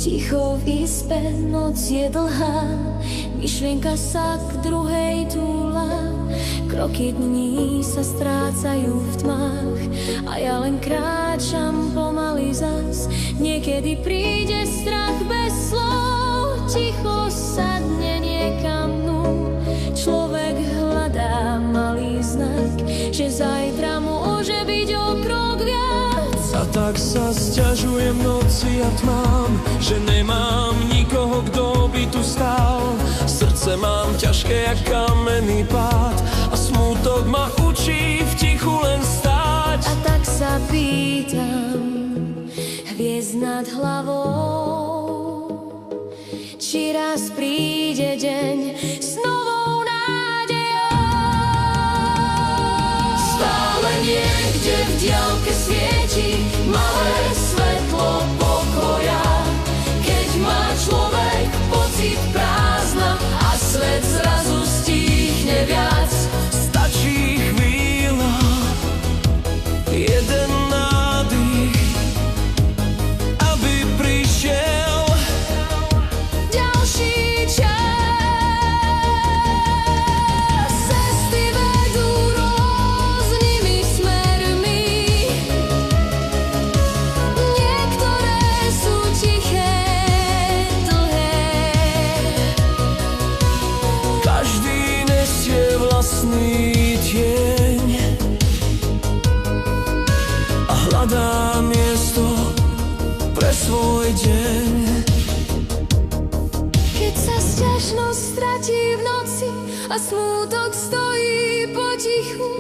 Ticho v izbe, noc je dlhá, myšlienka sa k druhej túla. Kroky dní sa strácajú v tmách a ja len kráčam pomaly zas. Niekedy príde strach bez slov, ticho sadne niekam dnu. Človek hľadá malý znak, že zajtra môže byť o krok viac. A tak sa sťažujem noci a tmám, že nemám nikoho, kto by tu stál. Srdce mám ťažké jak kamenný pád a smútok ma učí v tichu len stáť. A tak sa pýtam hviezd nad hlavou, či raz príde deň s novou nádejou. Stále niekde v diaľke svieti malé svetlo pokoja. Keď má človek pocit prázdna a svet zrazu stíchne viac, Stačí chvíľa, jeden nádych, aby prišiel ďalší čas. Cesty vedú rôznymi smermi, niektoré sú tiché, dlhé. Každý nesie vlastný tieň a hľadá miesto pre svoj deň. Keď sa sťažnosť stratí v noci a smútok stojí potichu,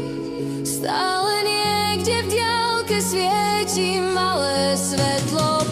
stále niekde v diaľke svieti malé svetlo